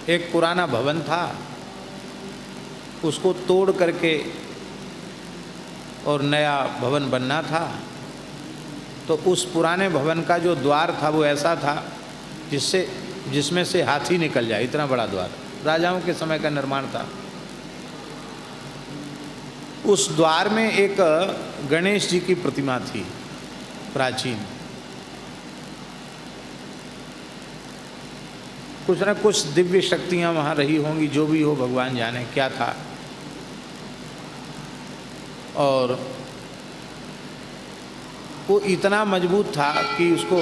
एक पुराना भवन था, उसको तोड़ करके और नया भवन बनना था। तो उस पुराने भवन का जो द्वार था वो ऐसा था जिसमें से हाथी निकल जाए, इतना बड़ा द्वार, राजाओं के समय का निर्माण था। उस द्वार में एक गणेश जी की प्रतिमा थी प्राचीन। कुछ न कुछ दिव्य शक्तियां वहाँ रही होंगी, जो भी हो भगवान जाने क्या था। और वो इतना मजबूत था कि उसको,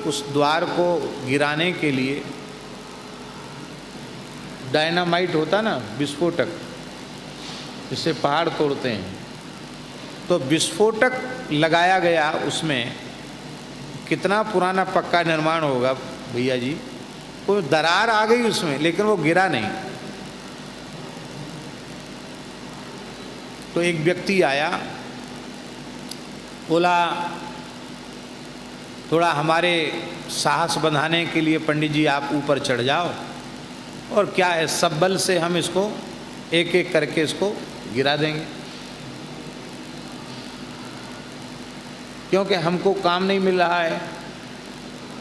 उस द्वार को गिराने के लिए डायनामाइट होता ना, विस्फोटक, जिससे पहाड़ तोड़ते हैं, तो विस्फोटक लगाया गया उसमें। कितना पुराना पक्का निर्माण होगा भैया जी, वो दरार आ गई उसमें, लेकिन वो गिरा नहीं। तो एक व्यक्ति आया, बोला थोड़ा हमारे साहस बंधाने के लिए पंडित जी आप ऊपर चढ़ जाओ, और क्या है, सब बल से हम इसको एक एक करके इसको गिरा देंगे, क्योंकि हमको काम नहीं मिल रहा है,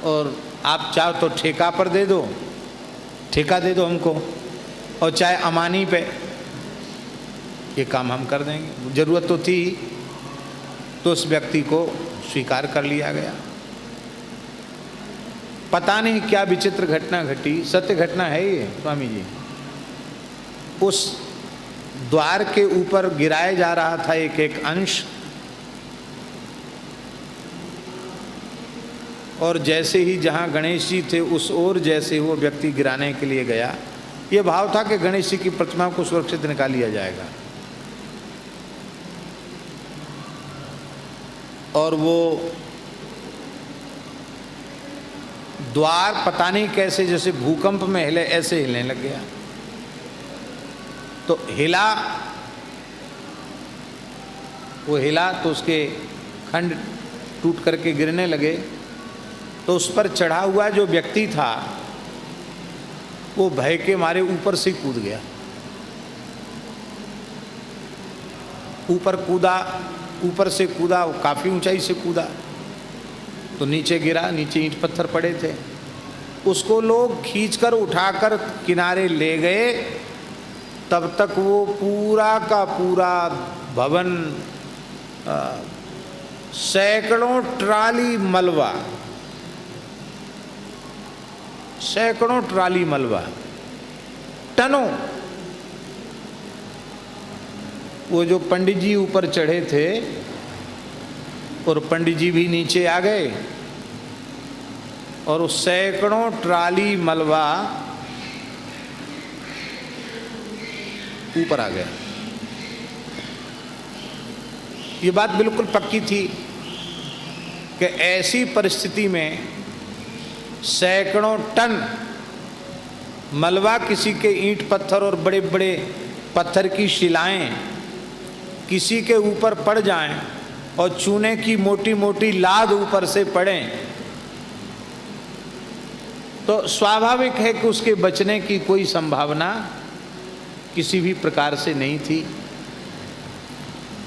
और आप चाहो तो ठेका पर दे दो, ठेका दे दो हमको, और चाहे अमानी पे, ये काम हम कर देंगे। ज़रूरत तो थी, तो उस व्यक्ति को स्वीकार कर लिया गया। पता नहीं क्या विचित्र घटना घटी, सत्य घटना है ये स्वामी जी। उस द्वार के ऊपर गिराया जा रहा था एक एक अंश, और जैसे ही जहाँ गणेश जी थे उस ओर जैसे वो व्यक्ति गिराने के लिए गया, ये भाव था कि गणेश जी की प्रतिमा को सुरक्षित निकाल लिया जाएगा। और वो द्वार पता नहीं कैसे, जैसे भूकंप में हिले, ऐसे हिलने लग गया। तो हिला, वो हिला तो उसके खंड टूट करके गिरने लगे। तो उस पर चढ़ा हुआ जो व्यक्ति था वो भय के मारे ऊपर से कूद गया, ऊपर कूदा, ऊपर से कूदा, काफ़ी ऊंचाई से कूदा, तो नीचे गिरा, नीचे ईंट पत्थर पड़े थे। उसको लोग खींचकर उठाकर किनारे ले गए। तब तक वो पूरा का पूरा भवन, सैकड़ों ट्राली मलबा, सैकड़ों ट्राली मलबा, टनों। वो जो पंडित जी ऊपर चढ़े थे और पंडित जी भी नीचे आ गए, और उस सैकड़ों ट्राली मलबा ऊपर आ गया। ये बात बिल्कुल पक्की थी कि ऐसी परिस्थिति में सैकड़ों टन मलबा, किसी के ईंट पत्थर और बड़े बड़े पत्थर की शिलाएं किसी के ऊपर पड़ जाएं, और चूने की मोटी मोटी लाद ऊपर से पड़ें, तो स्वाभाविक है कि उसके बचने की कोई संभावना किसी भी प्रकार से नहीं थी।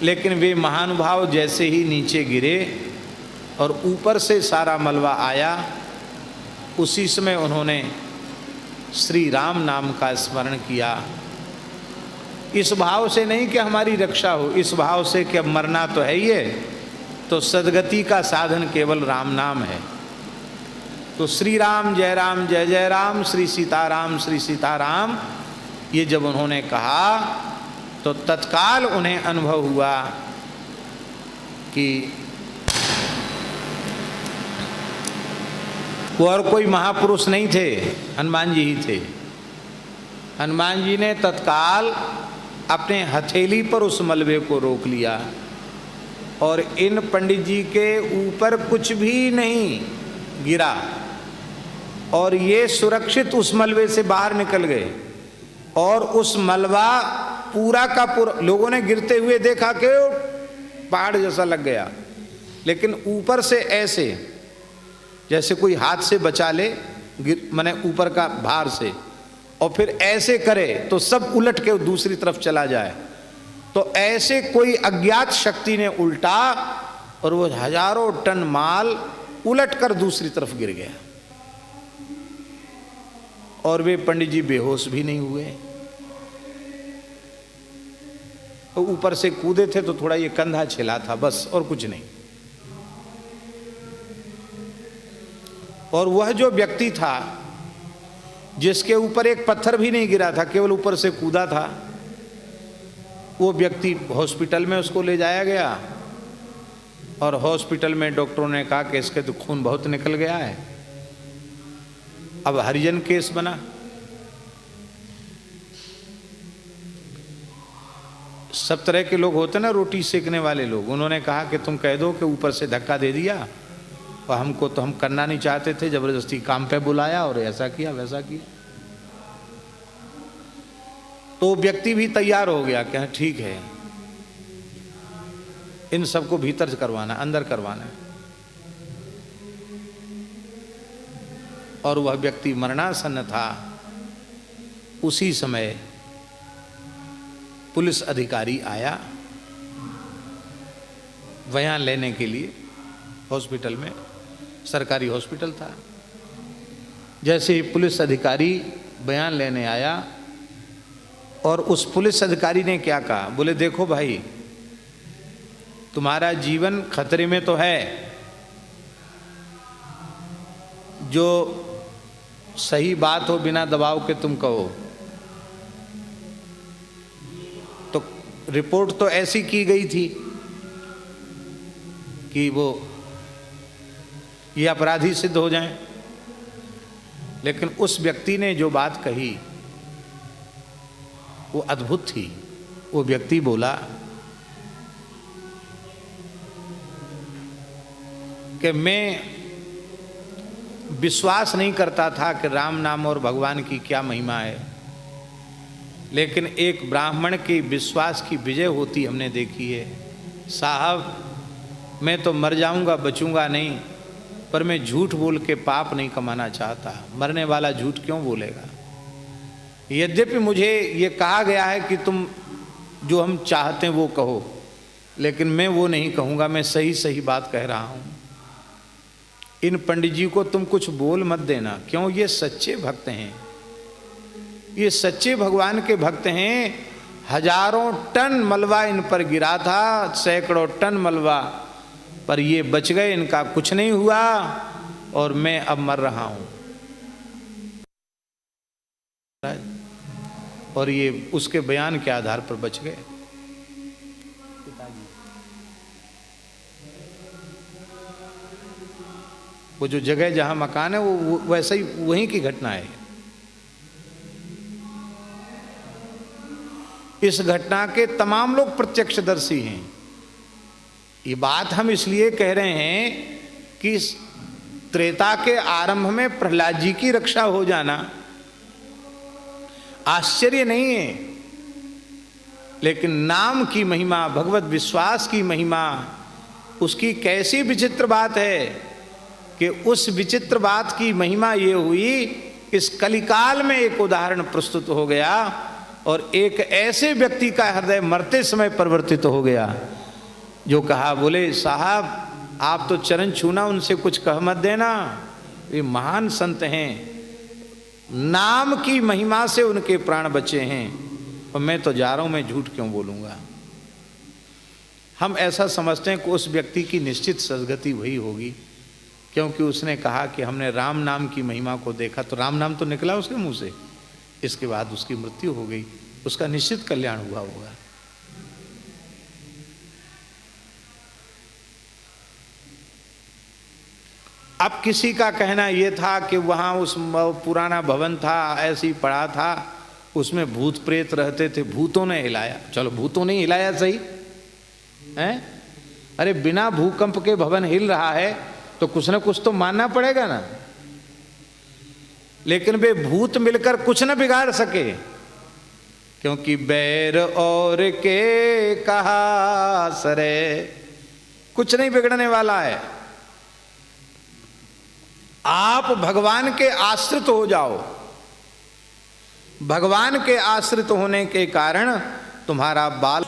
लेकिन वे महानुभाव जैसे ही नीचे गिरे और ऊपर से सारा मलबा आया, उसी समय उन्होंने श्री राम नाम का स्मरण किया। इस भाव से नहीं कि हमारी रक्षा हो, इस भाव से कि अब मरना तो है ही है, तो सद्गति का साधन केवल राम नाम है। तो श्री राम जय जय राम, श्री सीताराम, ये जब उन्होंने कहा तो तत्काल उन्हें अनुभव हुआ कि वो और कोई महापुरुष नहीं थे, हनुमान जी ही थे। हनुमान जी ने तत्काल अपने हथेली पर उस मलबे को रोक लिया और इन पंडित जी के ऊपर कुछ भी नहीं गिरा और ये सुरक्षित उस मलबे से बाहर निकल गए। और उस मलबा पूरा का पूरा, लोगों ने गिरते हुए देखा कि पहाड़ जैसा लग गया, लेकिन ऊपर से ऐसे जैसे कोई हाथ से बचा ले, माने ऊपर का भार से, और फिर ऐसे करे तो सब उलट के दूसरी तरफ चला जाए। तो ऐसे कोई अज्ञात शक्ति ने उल्टा और वो हजारों टन माल उलट कर दूसरी तरफ गिर गया और वे पंडित जी बेहोश भी नहीं हुए। तो ऊपर से कूदे थे तो थोड़ा ये कंधा छिला था बस, और कुछ नहीं। और वह जो व्यक्ति था जिसके ऊपर एक पत्थर भी नहीं गिरा था, केवल ऊपर से कूदा था, वो व्यक्ति हॉस्पिटल में उसको ले जाया गया और हॉस्पिटल में डॉक्टरों ने कहा कि इसके तो खून बहुत निकल गया है, अब हरिजन केस बना। सब तरह के लोग होते ना, रोटी सेकने वाले लोग, उन्होंने कहा कि तुम कह दो कि ऊपर से धक्का दे दिया और हमको तो हम करना नहीं चाहते थे, जबरदस्ती काम पे बुलाया और ऐसा किया वैसा किया। तो व्यक्ति भी तैयार हो गया कि हाँ ठीक है, इन सबको भीतर करवाना, अंदर करवाना है। और वह व्यक्ति मरणासन्न था। उसी समय पुलिस अधिकारी आया बयान लेने के लिए हॉस्पिटल में, सरकारी हॉस्पिटल था। जैसे ही पुलिस अधिकारी बयान लेने आया और उस पुलिस अधिकारी ने क्या कहा, बोले देखो भाई, तुम्हारा जीवन खतरे में तो है, जो सही बात हो बिना दबाव के तुम कहो। तो रिपोर्ट तो ऐसी की गई थी कि वो ये अपराधी सिद्ध हो जाएं, लेकिन उस व्यक्ति ने जो बात कही वो अद्भुत थी। वो व्यक्ति बोला कि मैं विश्वास नहीं करता था कि राम नाम और भगवान की क्या महिमा है, लेकिन एक ब्राह्मण के विश्वास की विजय होती हमने देखी है। साहब, मैं तो मर जाऊंगा, बचूंगा नहीं, पर मैं झूठ बोल के पाप नहीं कमाना चाहता। मरने वाला झूठ क्यों बोलेगा? यद्यपि मुझे ये कहा गया है कि तुम जो हम चाहते हैं वो कहो, लेकिन मैं वो नहीं कहूँगा, मैं सही सही बात कह रहा हूँ। इन पंडित जी को तुम कुछ बोल मत देना, क्यों? ये सच्चे भक्त हैं, ये सच्चे भगवान के भक्त हैं। हजारों टन मलबा इन पर गिरा था, सैकड़ों टन मलबा, पर ये बच गए, इनका कुछ नहीं हुआ और मैं अब मर रहा हूं। और ये उसके बयान के आधार पर बच गए। वो जो जगह जहां मकान है वो वैसे ही वहीं की घटना है। इस घटना के तमाम लोग प्रत्यक्षदर्शी हैं। ये बात हम इसलिए कह रहे हैं कि त्रेता के आरंभ में प्रहलाद जी की रक्षा हो जाना आश्चर्य नहीं है, लेकिन नाम की महिमा, भगवत विश्वास की महिमा, उसकी कैसी विचित्र बात है कि उस विचित्र बात की महिमा ये हुई, इस कलिकाल में एक उदाहरण प्रस्तुत हो गया और एक ऐसे व्यक्ति का हृदय मरते समय परिवर्तित हो गया जो कहा, बोले साहब आप तो चरण छूना, उनसे कुछ कह मत देना, ये महान संत हैं, नाम की महिमा से उनके प्राण बचे हैं और मैं तो जा रहा हूं, मैं झूठ क्यों बोलूंगा। हम ऐसा समझते हैं कि उस व्यक्ति की निश्चित सद्गति वही होगी, क्योंकि उसने कहा कि हमने राम नाम की महिमा को देखा, तो राम नाम तो निकला उसके मुंह से, इसके बाद उसकी मृत्यु हो गई, उसका निश्चित कल्याण हुआ होगा। अब किसी का कहना यह था कि वहाँ उस पुराना भवन था, ऐसे ही पड़ा था, उसमें भूत प्रेत रहते थे, भूतों ने हिलाया। चलो भूतों ने हिलाया सही है, अरे बिना भूकंप के भवन हिल रहा है तो कुछ ना कुछ तो मानना पड़ेगा ना। लेकिन वे भूत मिलकर कुछ न बिगाड़ सके, क्योंकि बैर और के कहा सरे, कुछ नहीं बिगड़ने वाला है। आप भगवान के आश्रित हो जाओ, भगवान के आश्रित होने के कारण तुम्हारा बाल